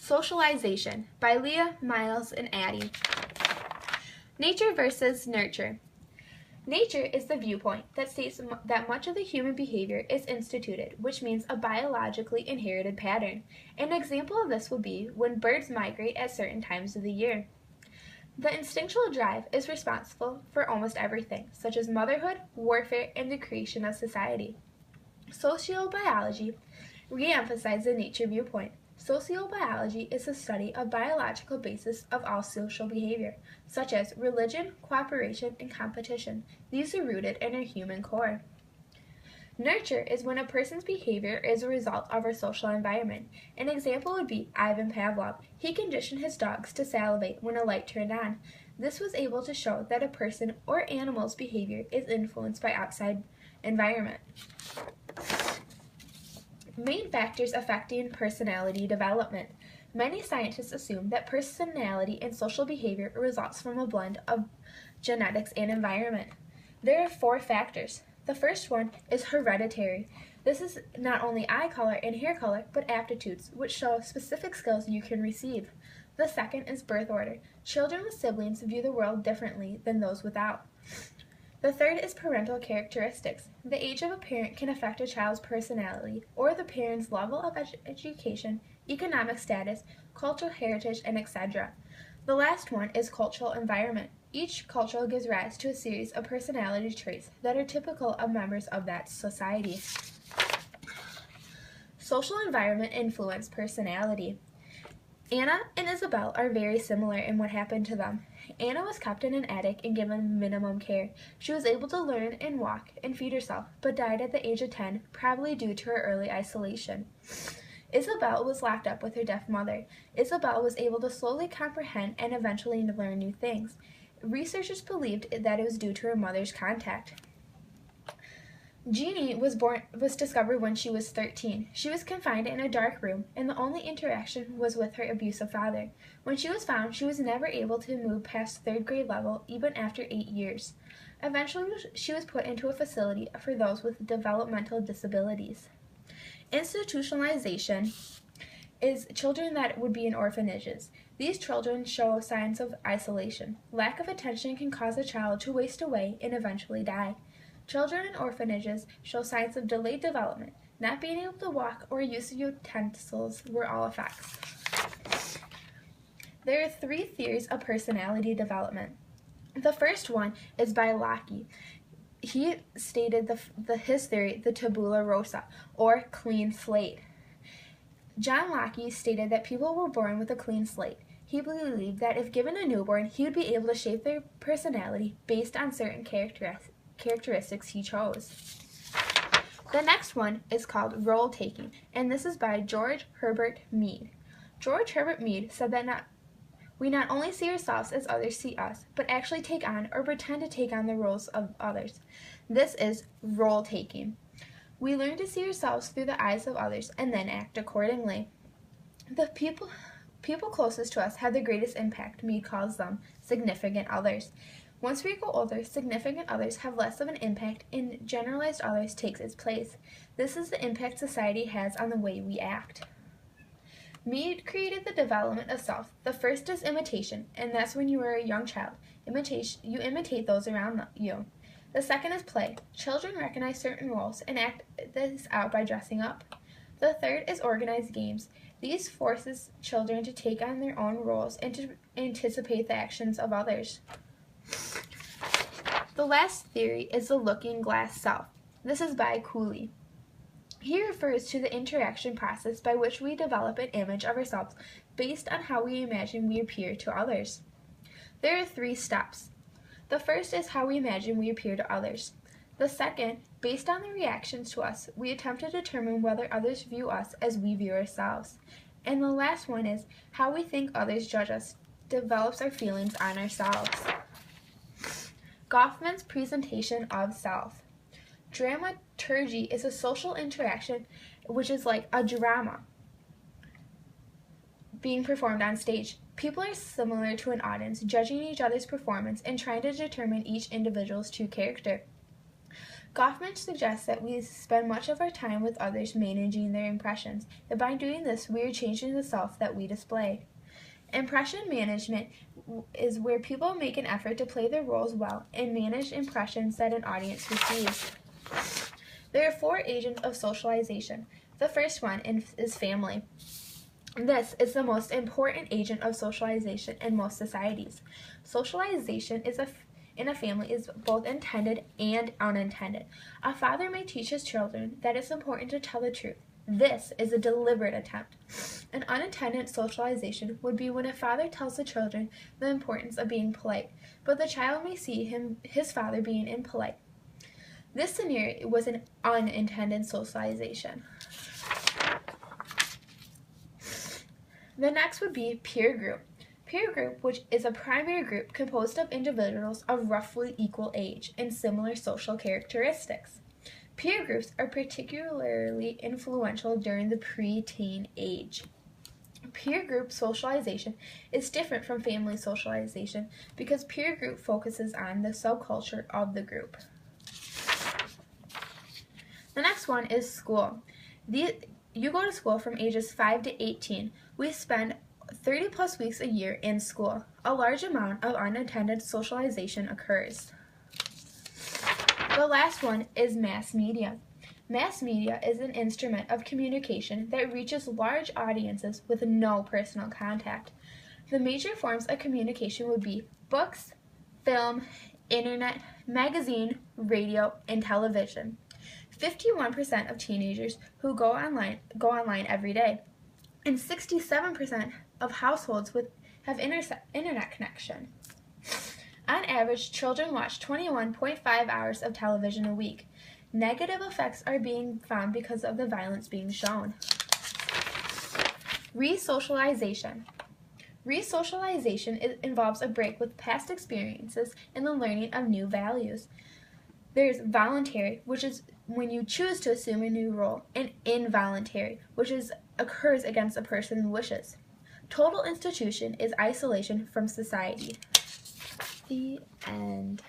Socialization by Leah, Miles, and Addie. Nature versus nurture. Nature is the viewpoint that states that much of the human behavior is instituted, which means a biologically inherited pattern. An example of this would be when birds migrate at certain times of the year. The instinctual drive is responsible for almost everything, such as motherhood, warfare, and the creation of society. Sociobiology re-emphasizes the nature viewpoint. Sociobiology is the study of biological basis of all social behavior, such as religion, cooperation, and competition. These are rooted in our human core. Nurture is when a person's behavior is a result of our social environment. An example would be Ivan Pavlov. He conditioned his dogs to salivate when a light turned on. This was able to show that a person or animal's behavior is influenced by outside environment. Main factors affecting personality development. Many scientists assume that personality and social behavior results from a blend of genetics and environment. There are 4 factors. The first one is hereditary. This is not only eye color and hair color, but aptitudes, which show specific skills you can receive. The second is birth order. Children with siblings view the world differently than those without. The third is parental characteristics. The age of a parent can affect a child's personality, or the parent's level of education, economic status, cultural heritage, and etc. The last one is cultural environment. Each culture gives rise to a series of personality traits that are typical of members of that society. Social environment influence personality. Anna and Isabel are very similar in what happened to them. Anna was kept in an attic and given minimum care. She was able to learn and walk and feed herself, but died at the age of 10, probably due to her early isolation. Isabel was locked up with her deaf mother. Isabel was able to slowly comprehend and eventually learn new things. Researchers believed that it was due to her mother's contact. Jeannie was discovered when she was 13. She was confined in a dark room, and the only interaction was with her abusive father. When she was found, she was never able to move past 3rd grade level, even after 8 years. Eventually, she was put into a facility for those with developmental disabilities. Institutionalization is children that would be in orphanages. These children show signs of isolation. Lack of attention can cause a child to waste away and eventually die. Children in orphanages show signs of delayed development. Not being able to walk or use utensils were all effects. There are 3 theories of personality development. The first one is by Locke. He stated his theory, the tabula rasa, or clean slate. John Locke stated that people were born with a clean slate. He believed that if given a newborn, he would be able to shape their personality based on certain characteristics he chose. The next one is called role-taking, and this is by George Herbert Mead. George Herbert Mead said that we not only see ourselves as others see us, but actually take on or pretend to take on the roles of others. This is role-taking. We learn to see ourselves through the eyes of others and then act accordingly. The people closest to us have the greatest impact. Mead calls them significant others. Once we grow older, significant others have less of an impact and generalized others takes its place. This is the impact society has on the way we act. Mead created the development of self. The first is imitation, and that's when you are a young child. You imitate those around you. The second is play. Children recognize certain roles and act this out by dressing up. The third is organized games. These forces children to take on their own roles and to anticipate the actions of others. The last theory is the looking glass self. This is by Cooley. He refers to the interaction process by which we develop an image of ourselves based on how we imagine we appear to others. There are 3 steps. The first is how we imagine we appear to others. The second, based on the reactions to us, we attempt to determine whether others view us as we view ourselves. And the last one is how we think others judge us develops our feelings on ourselves. Goffman's presentation of self. Dramaturgy is a social interaction which is like a drama being performed on stage. People are similar to an audience, judging each other's performance and trying to determine each individual's true character. Goffman suggests that we spend much of our time with others managing their impressions, and by doing this, we are changing the self that we display. Impression management is where people make an effort to play their roles well and manage impressions that an audience receives. There are 4 agents of socialization. The first one is family. This is the most important agent of socialization in most societies. Socialization in a family is both intended and unintended. A father may teach his children that it's important to tell the truth. This is a deliberate attempt. An unintended socialization would be when a father tells the children the importance of being polite, but the child may see his father being impolite. This scenario was an unintended socialization. The next would be peer group. Peer group, which is a primary group composed of individuals of roughly equal age and similar social characteristics. Peer groups are particularly influential during the pre-teen age. Peer group socialization is different from family socialization because peer group focuses on the subculture of the group. The next one is school. You go to school from ages 5 to 18. We spend 30 plus weeks a year in school. A large amount of unintended socialization occurs. The last one is mass media. Mass media is an instrument of communication that reaches large audiences with no personal contact. The major forms of communication would be books, film, internet, magazine, radio, and television. 51% of teenagers who go online every day, and 67% of households have internet connection. On average, children watch 21.5 hours of television a week. Negative effects are being found because of the violence being shown. Resocialization. Resocialization involves a break with past experiences and the learning of new values. There's voluntary, which is when you choose to assume a new role, and involuntary, which occurs against a person's wishes. Total institution is isolation from society. The end.